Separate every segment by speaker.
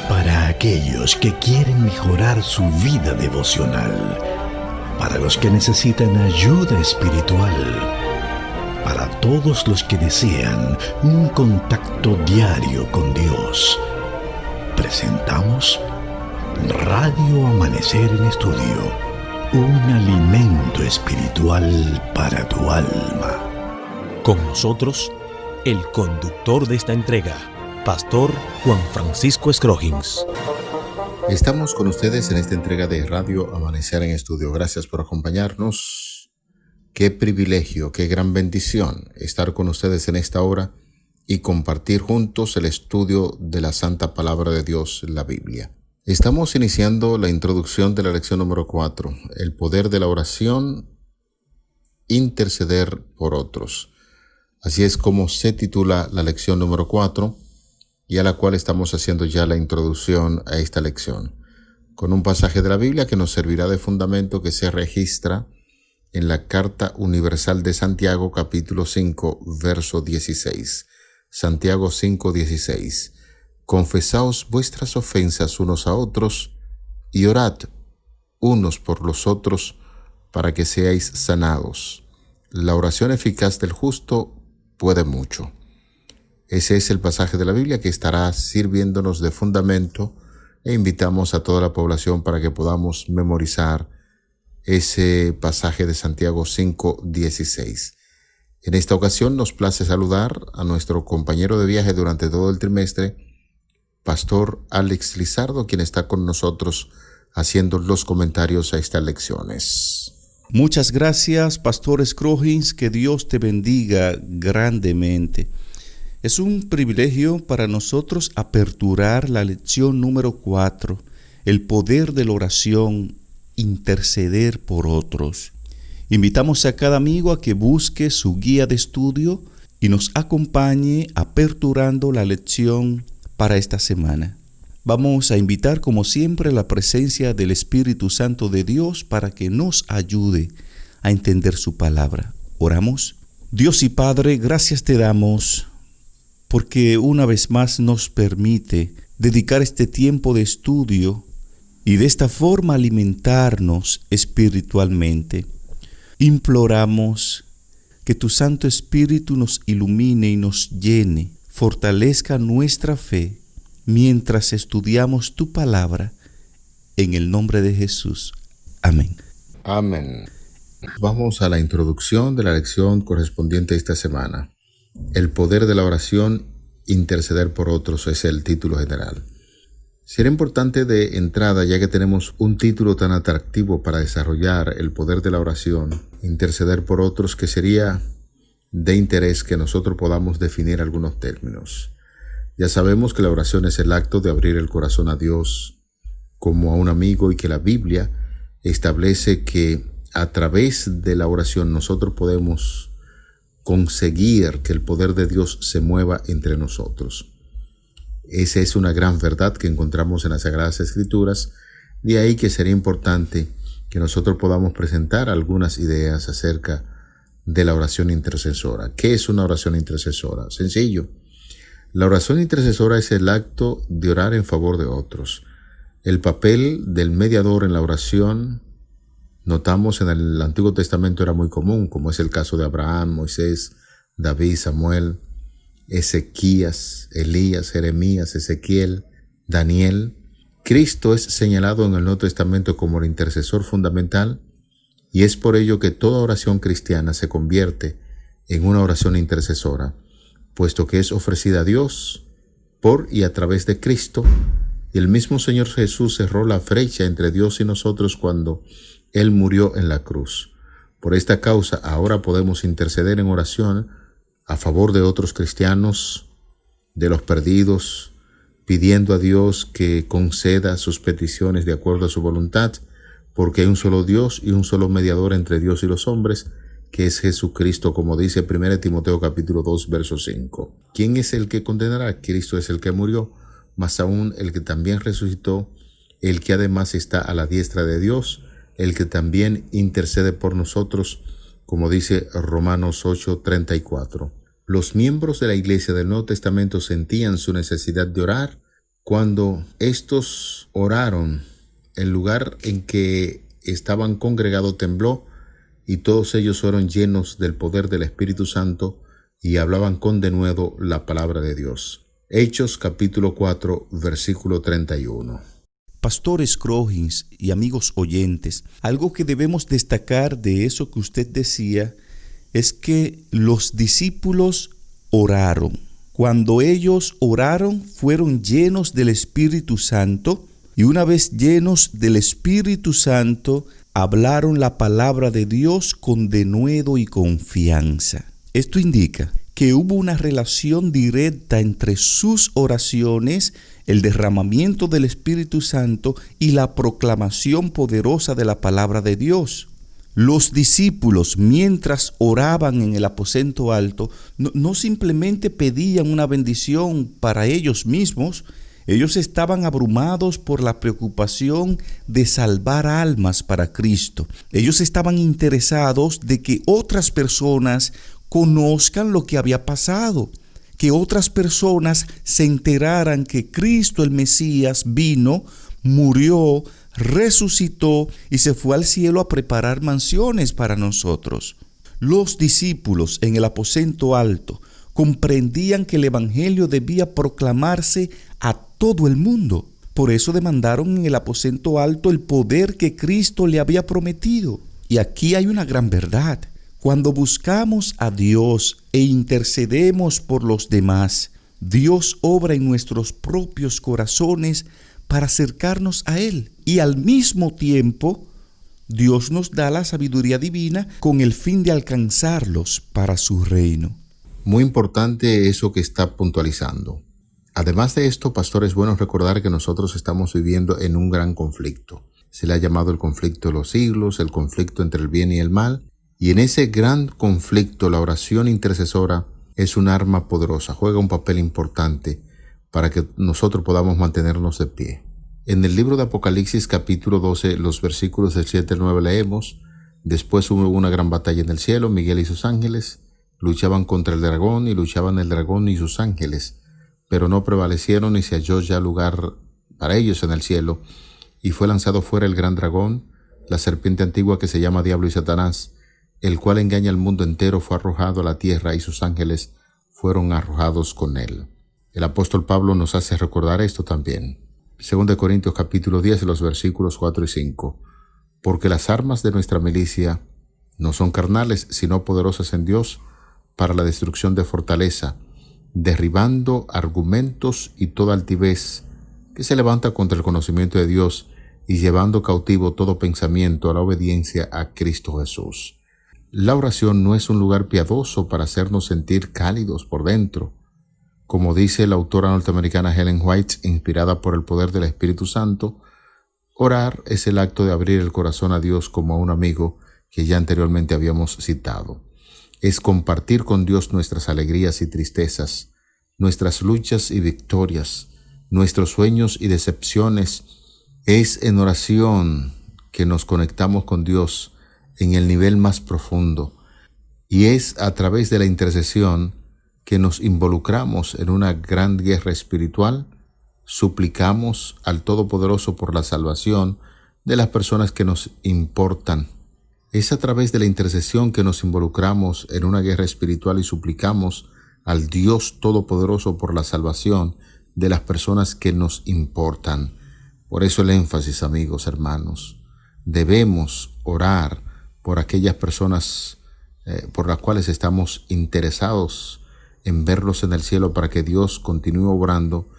Speaker 1: Para aquellos que quieren mejorar su vida devocional, para los que necesitan ayuda espiritual, para todos los que desean un contacto diario con Dios, presentamos Radio Amanecer en Estudio, un alimento espiritual para tu alma.
Speaker 2: Con nosotros, el conductor de esta entrega, Pastor Juan Francisco Scroggins.
Speaker 3: Estamos con ustedes en esta entrega de Radio Amanecer en Estudio. Gracias por acompañarnos. Qué privilegio, qué gran bendición estar con ustedes en esta hora y compartir juntos el estudio de la Santa Palabra de Dios, la Biblia. Estamos iniciando la introducción de la lección número 4, el poder de la oración, interceder por otros. Así es como se titula la lección número 4, y a la cual estamos haciendo ya la introducción a esta lección, con un pasaje de la Biblia que nos servirá de fundamento que se registra en la Carta Universal de Santiago, capítulo 5, verso 16. Santiago 5, 16. Confesaos vuestras ofensas unos a otros y orad unos por los otros para que seáis sanados. La oración eficaz del justo puede mucho. Ese es el pasaje de la Biblia que estará sirviéndonos de fundamento e invitamos a toda la población para que podamos memorizar ese pasaje de Santiago 5:16. En esta ocasión nos place saludar a nuestro compañero de viaje durante todo el trimestre, Pastor Alex Lizardo, quien está con nosotros haciendo los comentarios a estas lecciones.
Speaker 4: Muchas gracias, Pastor Scroggins, que Dios te bendiga grandemente. Es un privilegio para nosotros aperturar la lección número 4, el poder de la oración, interceder por otros. Invitamos a cada amigo a que busque su guía de estudio y nos acompañe aperturando la lección para esta semana. Vamos a invitar como siempre la presencia del Espíritu Santo de Dios para que nos ayude a entender su palabra. Oramos. Dios y Padre, gracias te damos porque una vez más nos permite dedicar este tiempo de estudio y de esta forma alimentarnos espiritualmente. Imploramos que tu Santo Espíritu nos ilumine y nos llene, fortalezca nuestra fe mientras estudiamos tu palabra, en el nombre de Jesús. Amén.
Speaker 3: Amén. Vamos a la introducción de la lección correspondiente a esta semana. El poder de la oración, interceder por otros, es el título general. Será importante de entrada, ya que tenemos un título tan atractivo para desarrollar el poder de la oración, interceder por otros, que sería de interés que nosotros podamos definir algunos términos. Ya sabemos que la oración es el acto de abrir el corazón a Dios como a un amigo y que la Biblia establece que a través de la oración nosotros podemos conseguir que el poder de Dios se mueva entre nosotros. Esa es una gran verdad que encontramos en las Sagradas Escrituras, de ahí que sería importante que nosotros podamos presentar algunas ideas acerca de la oración intercesora. ¿Qué es una oración intercesora? Sencillo. La oración intercesora es el acto de orar en favor de otros. El papel del mediador en la oración, notamos en el Antiguo Testamento era muy común, como es el caso de Abraham, Moisés, David, Samuel, Ezequías, Elías, Jeremías, Ezequiel, Daniel. Cristo es señalado en el Nuevo Testamento como el intercesor fundamental y es por ello que toda oración cristiana se convierte en una oración intercesora, puesto que es ofrecida a Dios por y a través de Cristo, y el mismo Señor Jesús cerró la brecha entre Dios y nosotros cuando Él murió en la cruz. Por esta causa, ahora podemos interceder en oración a favor de otros cristianos, de los perdidos, pidiendo a Dios que conceda sus peticiones de acuerdo a su voluntad, porque hay un solo Dios y un solo mediador entre Dios y los hombres, que es Jesucristo, como dice 1 Timoteo capítulo 2, verso 5. ¿Quién es el que condenará? Cristo es el que murió, más aún el que también resucitó, el que además está a la diestra de Dios, el que también intercede por nosotros, como dice Romanos 8:34. Los miembros de la Iglesia del Nuevo Testamento sentían su necesidad de orar Cuando estos oraron, el lugar en que estaban congregados tembló, y todos ellos fueron llenos del poder del Espíritu Santo y hablaban con denuedo la palabra de Dios. Hechos capítulo 4, versículo 31.
Speaker 4: Pastor Scroggins y amigos oyentes, algo que debemos destacar de eso que usted decía es que los discípulos oraron. Cuando ellos oraron, fueron llenos del Espíritu Santo, y una vez llenos del Espíritu Santo, hablaron la palabra de Dios con denuedo y confianza. Esto indica que hubo una relación directa entre sus oraciones, el derramamiento del Espíritu Santo y la proclamación poderosa de la palabra de Dios. Los discípulos, mientras oraban en el aposento alto, no simplemente pedían una bendición para ellos mismos. Ellos estaban abrumados por la preocupación de salvar almas para Cristo. Ellos estaban interesados de que otras personas conozcan lo que había pasado, que otras personas se enteraran que Cristo el Mesías vino, murió, resucitó y se fue al cielo a preparar mansiones para nosotros. Los discípulos en el aposento alto comprendían que el evangelio debía proclamarse a todo el mundo. Por eso demandaron en el aposento alto el poder que Cristo le había prometido. Y aquí hay una gran verdad. Cuando buscamos a Dios e intercedemos por los demás, Dios obra en nuestros propios corazones para acercarnos a Él. Y al mismo tiempo, Dios nos da la sabiduría divina con el fin de alcanzarlos para su reino.
Speaker 3: Muy importante eso que está puntualizando. Además de esto, pastor, es bueno recordar que nosotros estamos viviendo en un gran conflicto. Se le ha llamado el conflicto de los siglos, el conflicto entre el bien y el mal. Y en ese gran conflicto, la oración intercesora es un arma poderosa, juega un papel importante para que nosotros podamos mantenernos de pie. En el libro de Apocalipsis capítulo 12, los versículos del 7 al 9 leemos: Después hubo una gran batalla en el cielo, Miguel y sus ángeles luchaban contra el dragón, y luchaban el dragón y sus ángeles, pero no prevalecieron, y se halló ya lugar para ellos en el cielo, y fue lanzado fuera el gran dragón, la serpiente antigua que se llama Diablo y Satanás, el cual engaña al mundo entero, fue arrojado a la tierra, y sus ángeles fueron arrojados con él. El apóstol Pablo nos hace recordar esto también. 2 Corintios capítulo 10, los versículos 4 y 5. Porque las armas de nuestra milicia no son carnales, sino poderosas en Dios para la destrucción de fortaleza, derribando argumentos y toda altivez que se levanta contra el conocimiento de Dios, y llevando cautivo todo pensamiento a la obediencia a Cristo Jesús. La oración no es un lugar piadoso para hacernos sentir cálidos por dentro. Como dice la autora norteamericana Helen White, inspirada por el poder del Espíritu Santo, orar es el acto de abrir el corazón a Dios como a un amigo que ya anteriormente habíamos citado. Es compartir con Dios nuestras alegrías y tristezas, nuestras luchas y victorias, nuestros sueños y decepciones. Es en oración que nos conectamos con Dios en el nivel más profundo, y es a través de la intercesión que nos involucramos en una gran guerra espiritual. Suplicamos al Todopoderoso por la salvación de las personas que nos importan. Es a través de la intercesión que nos involucramos en una guerra espiritual y suplicamos al Dios Todopoderoso por la salvación de las personas que nos importan. Por eso el énfasis, amigos, hermanos, debemos orar por aquellas personas por las cuales estamos interesados en verlos en el cielo, para que Dios continúe obrando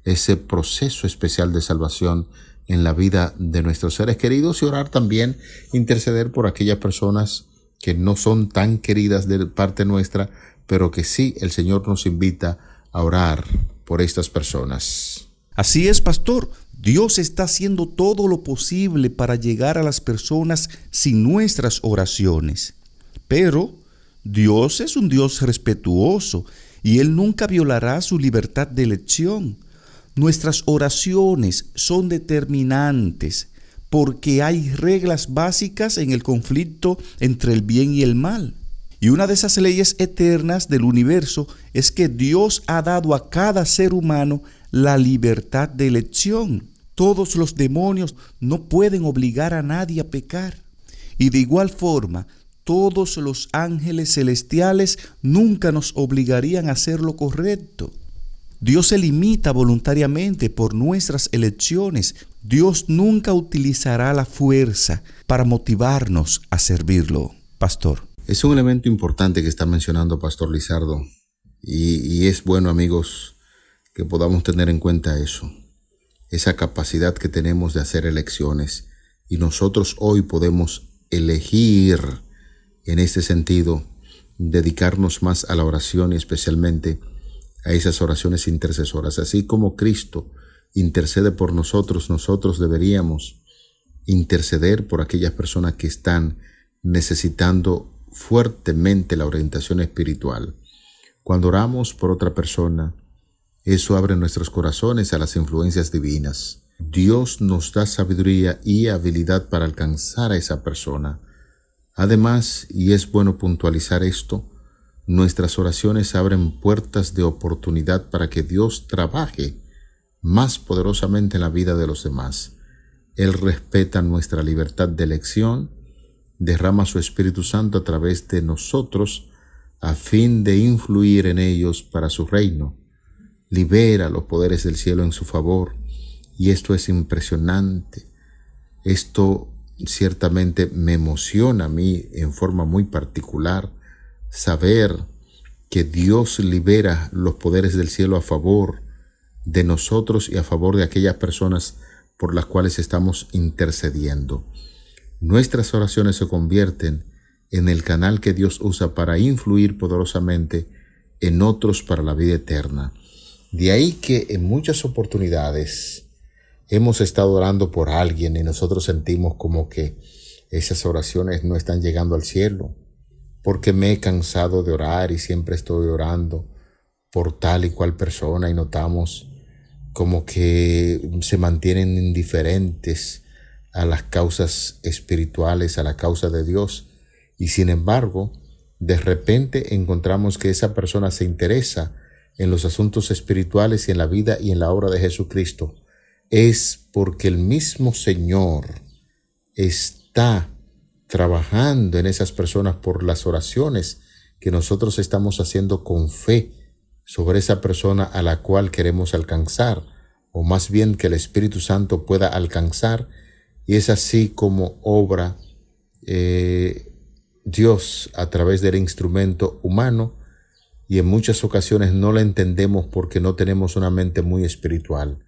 Speaker 3: ese proceso especial de salvación en la vida de nuestros seres queridos, y orar también, interceder por aquellas personas que no son tan queridas de parte nuestra, pero que sí el Señor nos invita a orar por estas personas.
Speaker 4: Así es, pastor. Dios está haciendo todo lo posible para llegar a las personas sin nuestras oraciones. Pero Dios es un Dios respetuoso y Él nunca violará su libertad de elección. Nuestras oraciones son determinantes porque hay reglas básicas en el conflicto entre el bien y el mal. Y una de esas leyes eternas del universo es que Dios ha dado a cada ser humano la libertad de elección. Todos los demonios no pueden obligar a nadie a pecar. Y de igual forma, todos los ángeles celestiales nunca nos obligarían a hacer lo correcto. Dios se limita voluntariamente por nuestras elecciones. Dios nunca utilizará la fuerza para motivarnos a servirlo. Pastor.
Speaker 3: Es un elemento importante que está mencionando Pastor Lizardo. Y es bueno, amigos, que podamos tener en cuenta eso. Esa capacidad que tenemos de hacer elecciones. Y nosotros hoy podemos elegir, en este sentido, dedicarnos más a la oración y especialmente a esas oraciones intercesoras. Así como Cristo intercede por nosotros, nosotros deberíamos interceder por aquellas personas que están necesitando fuertemente la orientación espiritual. Cuando oramos por otra persona, eso abre nuestros corazones a las influencias divinas. Dios nos da sabiduría y habilidad para alcanzar a esa persona. Además, y es bueno puntualizar esto, nuestras oraciones abren puertas de oportunidad para que Dios trabaje más poderosamente en la vida de los demás. Él respeta nuestra libertad de elección, derrama su Espíritu Santo a través de nosotros a fin de influir en ellos para su reino. Libera los poderes del cielo en su favor y esto es impresionante. Esto ciertamente me emociona a mí en forma muy particular, saber que Dios libera los poderes del cielo a favor de nosotros y a favor de aquellas personas por las cuales estamos intercediendo. Nuestras oraciones se convierten en el canal que Dios usa para influir poderosamente en otros para la vida eterna. De ahí que en muchas oportunidades hemos estado orando por alguien y nosotros sentimos como que esas oraciones no están llegando al cielo, porque me he cansado de orar y siempre estoy orando por tal y cual persona y notamos como que se mantienen indiferentes a las causas espirituales, a la causa de Dios. Y sin embargo, de repente encontramos que esa persona se interesa en los asuntos espirituales y en la vida y en la obra de Jesucristo. Es porque el mismo Señor está trabajando en esas personas por las oraciones que nosotros estamos haciendo con fe sobre esa persona a la cual queremos alcanzar, o más bien que el Espíritu Santo pueda alcanzar, y es así como obra Dios a través del instrumento humano, y en muchas ocasiones no la entendemos porque no tenemos una mente muy espiritual.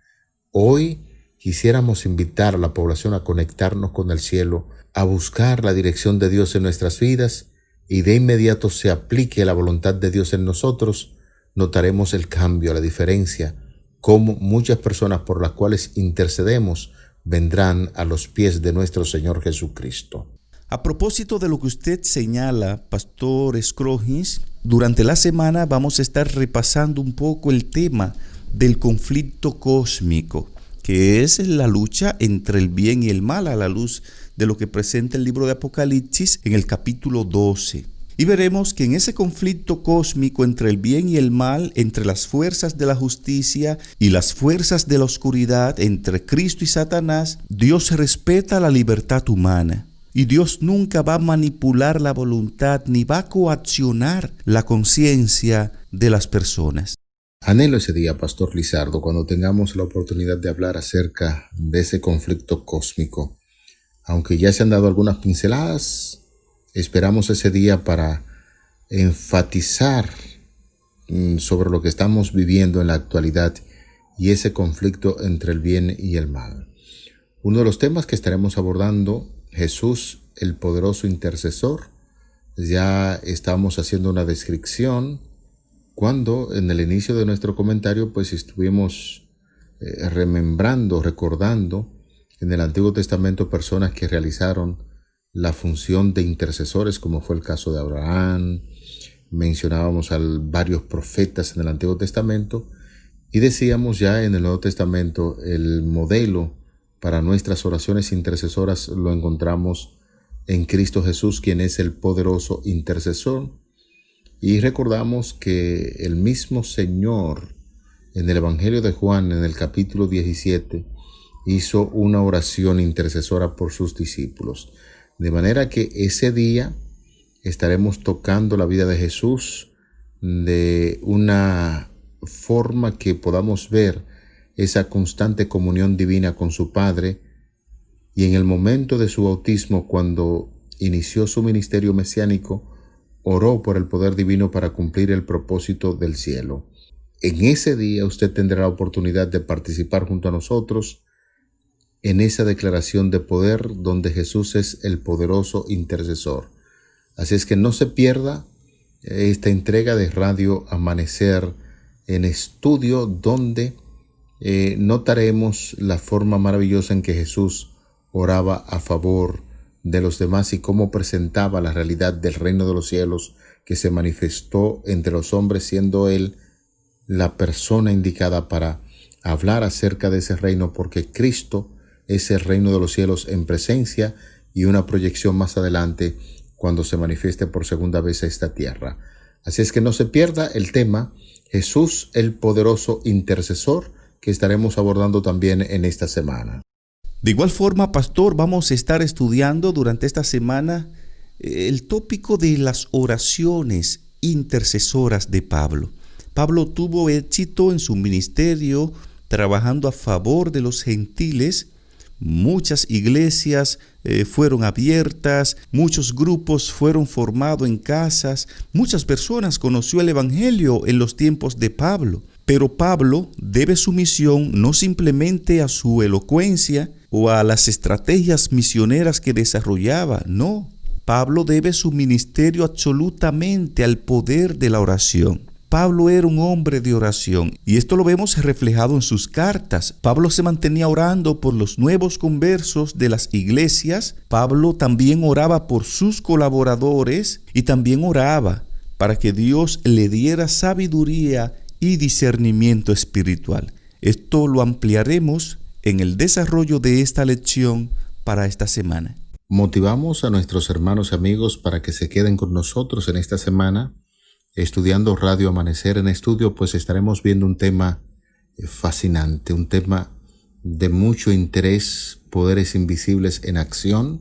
Speaker 3: Hoy quisiéramos invitar a la población a conectarnos con el cielo, a buscar la dirección de Dios en nuestras vidas, y de inmediato se aplique la voluntad de Dios en nosotros, notaremos el cambio, la diferencia, cómo muchas personas por las cuales intercedemos vendrán a los pies de nuestro Señor Jesucristo.
Speaker 4: A propósito de lo que usted señala, Pastor Scrogins, durante la semana vamos a estar repasando un poco el tema del conflicto cósmico, que es la lucha entre el bien y el mal a la luz de lo que presenta el libro de Apocalipsis en el capítulo 12. Y veremos que en ese conflicto cósmico entre el bien y el mal, entre las fuerzas de la justicia y las fuerzas de la oscuridad, entre Cristo y Satanás, Dios respeta la libertad humana. Y Dios nunca va a manipular la voluntad ni va a coaccionar la conciencia de las personas.
Speaker 3: Anhelo ese día, Pastor Lizardo, cuando tengamos la oportunidad de hablar acerca de ese conflicto cósmico. Aunque ya se han dado algunas pinceladas, esperamos ese día para enfatizar sobre lo que estamos viviendo en la actualidad y ese conflicto entre el bien y el mal. Uno de los temas que estaremos abordando, Jesús, el poderoso intercesor. Ya estamos haciendo una descripción cuando en el inicio de nuestro comentario pues estuvimos remembrando, recordando en el Antiguo Testamento personas que realizaron la función de intercesores, como fue el caso de Abraham. Mencionábamos a varios profetas en el Antiguo Testamento y decíamos ya en el Nuevo Testamento el modelo para nuestras oraciones intercesoras lo encontramos en Cristo Jesús, quien es el poderoso intercesor. Y recordamos que el mismo Señor en el Evangelio de Juan, en el capítulo 17, hizo una oración intercesora por sus discípulos. De manera que ese día estaremos tocando la vida de Jesús de una forma que podamos ver esa constante comunión divina con su Padre, y en el momento de su bautismo, cuando inició su ministerio mesiánico, oró por el poder divino para cumplir el propósito del cielo. En ese día usted tendrá la oportunidad de participar junto a nosotros en esa declaración de poder donde Jesús es el poderoso intercesor. Así es que no se pierda esta entrega de Radio Amanecer en estudio, donde notaremos la forma maravillosa en que Jesús oraba a favor de los demás y cómo presentaba la realidad del reino de los cielos que se manifestó entre los hombres, siendo Él la persona indicada para hablar acerca de ese reino, porque Cristo es el reino de los cielos en presencia y una proyección más adelante cuando se manifieste por segunda vez a esta tierra. Así es que no se pierda el tema Jesús el poderoso intercesor, que estaremos abordando también en esta semana.
Speaker 4: De igual forma, pastor, vamos a estar estudiando durante esta semana el tópico de las oraciones intercesoras de Pablo. Pablo tuvo éxito en su ministerio trabajando a favor de los gentiles. Muchas iglesias fueron abiertas, muchos grupos fueron formados en casas, muchas personas conoció el evangelio en los tiempos de Pablo. Pero Pablo debe su misión no simplemente a su elocuencia o a las estrategias misioneras que desarrollaba, no. Pablo debe su ministerio absolutamente al poder de la oración. Pablo era un hombre de oración, y esto lo vemos reflejado en sus cartas. Pablo se mantenía orando por los nuevos conversos de las iglesias. Pablo también oraba por sus colaboradores y también oraba para que Dios le diera sabiduría y discernimiento espiritual. Esto lo ampliaremos en el desarrollo de esta lección para esta semana.
Speaker 3: Motivamos a nuestros hermanos y amigos para que se queden con nosotros en esta semana estudiando Radio Amanecer en Estudio, pues estaremos viendo un tema fascinante, un tema de mucho interés: poderes invisibles en acción.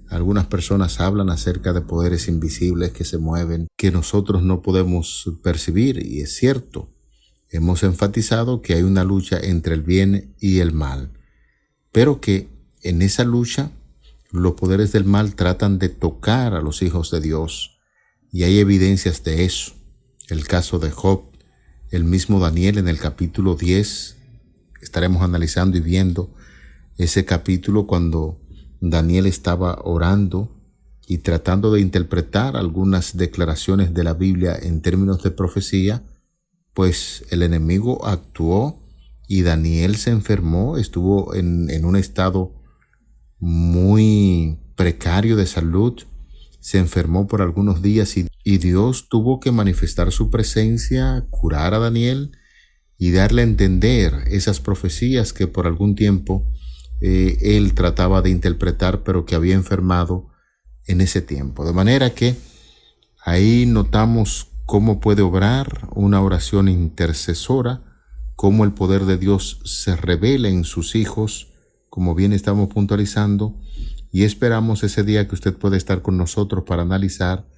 Speaker 3: Algunas personas hablan acerca de poderes invisibles que se mueven, que nosotros no podemos percibir, y es cierto. Hemos enfatizado que hay una lucha entre el bien y el mal, pero que en esa lucha los poderes del mal tratan de tocar a los hijos de Dios, y hay evidencias de eso. El caso de Job, el mismo Daniel en el capítulo 10, estaremos analizando y viendo ese capítulo cuando Daniel estaba orando y tratando de interpretar algunas declaraciones de la Biblia en términos de profecía, pues el enemigo actuó y Daniel se enfermó, estuvo en un estado muy precario de salud, se enfermó por algunos días y Dios tuvo que manifestar su presencia, curar a Daniel y darle a entender esas profecías que por algún tiempo él trataba de interpretar, pero que había enfermado en ese tiempo. De manera que ahí notamos cómo puede obrar una oración intercesora, cómo el poder de Dios se revela en sus hijos, como bien estamos puntualizando, y esperamos ese día que usted pueda estar con nosotros para analizar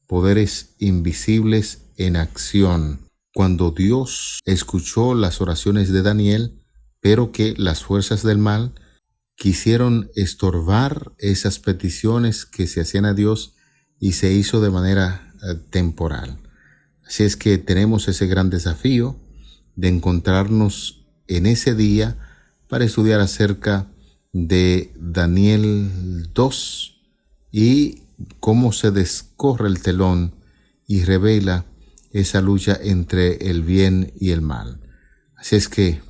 Speaker 3: poderes invisibles en acción. Cuando Dios escuchó las oraciones de Daniel, pero que las fuerzas del mal quisieron estorbar esas peticiones que se hacían a Dios, y se hizo de manera temporal. Así es que tenemos ese gran desafío de encontrarnos en ese día para estudiar acerca de Daniel 2 y cómo se descorre el telón y revela esa lucha entre el bien y el mal. Así es que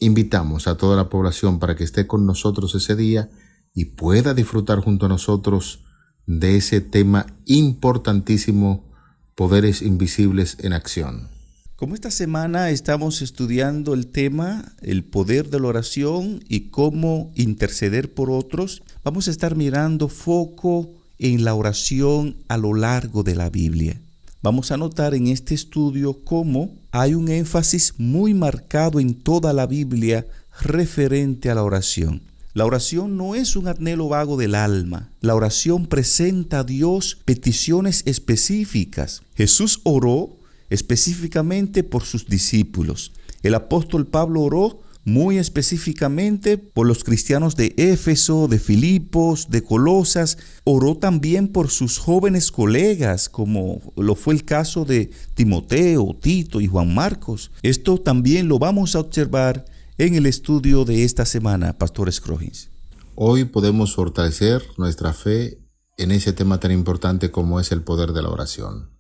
Speaker 3: invitamos a toda la población para que esté con nosotros ese día y pueda disfrutar junto a nosotros de ese tema importantísimo: poderes invisibles en acción.
Speaker 4: Como esta semana estamos estudiando el tema, el poder de la oración y cómo interceder por otros, vamos a estar mirando foco en la oración a lo largo de la Biblia. vamos a notar en este estudio cómo hay un énfasis muy marcado en toda la Biblia referente a la oración. La oración no es un anhelo vago del alma. La oración presenta a Dios peticiones específicas. Jesús oró específicamente por sus discípulos. El apóstol Pablo oró muy específicamente por los cristianos de Éfeso, de Filipos, de Colosas. Oró también por sus jóvenes colegas, como lo fue el caso de Timoteo, Tito y Juan Marcos. Esto también lo vamos a observar en el estudio de esta semana, Pastor Scroggins.
Speaker 3: Hoy podemos fortalecer nuestra fe en ese tema tan importante como es el poder de la oración.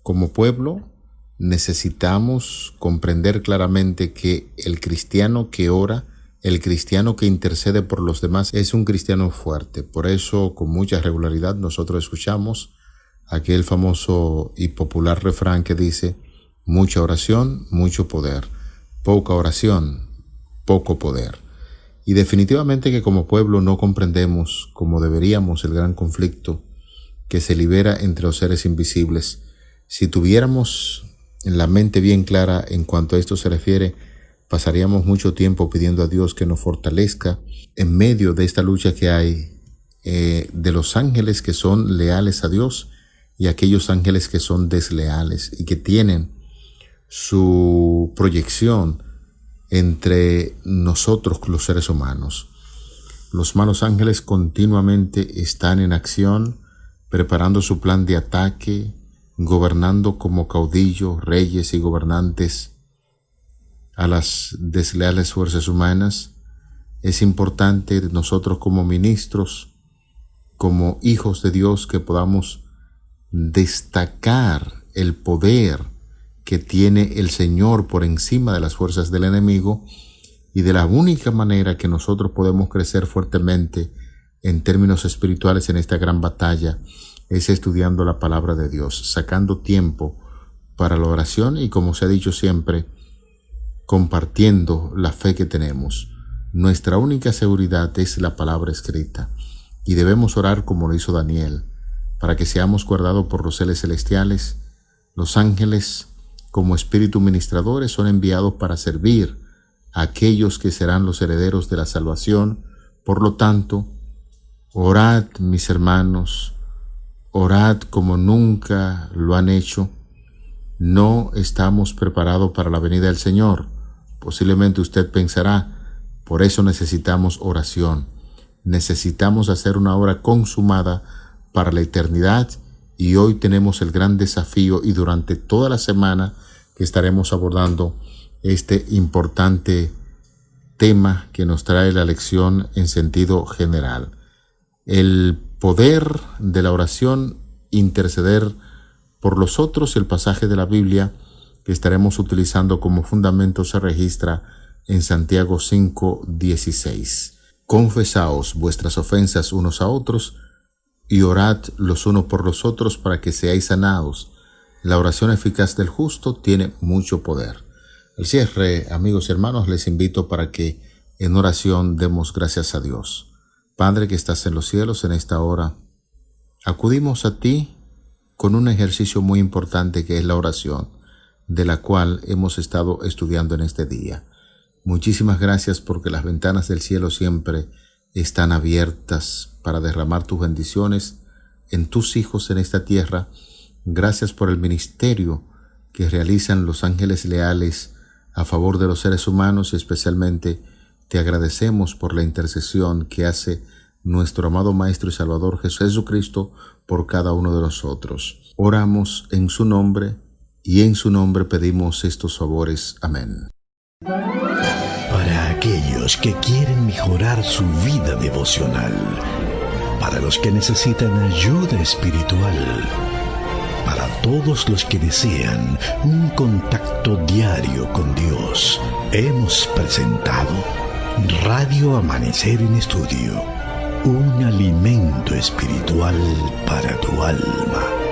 Speaker 3: Como pueblo, necesitamos comprender claramente que el cristiano que ora, el cristiano que intercede por los demás, es un cristiano fuerte. Por eso, con mucha regularidad, nosotros escuchamos aquel famoso y popular refrán que dice: mucha oración, mucho poder; poca oración, poco poder. Y definitivamente que como pueblo no comprendemos como deberíamos el gran conflicto que se libera entre los seres invisibles. Si tuviéramos la mente bien clara en cuanto a esto se refiere, pasaríamos mucho tiempo pidiendo a Dios que nos fortalezca en medio de esta lucha que hay de los ángeles que son leales a Dios y aquellos ángeles que son desleales y que tienen su proyección entre nosotros los seres humanos. Los malos ángeles continuamente están en acción, preparando su plan de ataque, gobernando como caudillos, reyes y gobernantes a las desleales fuerzas humanas. Es importante nosotros como ministros, como hijos de Dios, que podamos destacar el poder que tiene el Señor por encima de las fuerzas del enemigo, y de la única manera que nosotros podemos crecer fuertemente en términos espirituales en esta gran batalla es estudiando la palabra de Dios, sacando tiempo para la oración y, como se ha dicho siempre, compartiendo la fe que tenemos. Nuestra única seguridad es la palabra escrita y debemos orar como lo hizo Daniel, para que seamos guardados por los seres celestiales. Los ángeles, como espíritu ministradores, son enviados para servir a aquellos que serán los herederos de la salvación. Por lo tanto, orad, mis hermanos, orad como nunca lo han hecho. No estamos preparados para la venida del Señor. Posiblemente usted pensará, por eso necesitamos oración. Necesitamos hacer una obra consumada para la eternidad, y hoy tenemos el gran desafío, y durante toda la semana que estaremos abordando este importante tema que nos trae la lección en sentido general. El poder de la oración, interceder por los otros. El pasaje de la Biblia que estaremos utilizando como fundamento se registra en Santiago 5:16. Confesaos vuestras ofensas unos a otros y orad los unos por los otros para que seáis sanados. La oración eficaz del justo tiene mucho poder. Al cierre, amigos y hermanos, les invito para que en oración demos gracias a Dios. Padre que estás en los cielos, en esta hora acudimos a ti con un ejercicio muy importante que es la oración, de la cual hemos estado estudiando en este día. Muchísimas gracias porque las ventanas del cielo siempre están abiertas para derramar tus bendiciones en tus hijos en esta tierra. Gracias por el ministerio que realizan los ángeles leales a favor de los seres humanos, y especialmente te agradecemos por la intercesión que hace nuestro amado Maestro y Salvador Jesucristo por cada uno de nosotros. Oramos en su nombre y en su nombre pedimos estos favores. Amén.
Speaker 1: Para aquellos que quieren mejorar su vida devocional, para los que necesitan ayuda espiritual, para todos los que desean un contacto diario con Dios, hemos presentado Radio Amanecer en Estudio, un alimento espiritual para tu alma.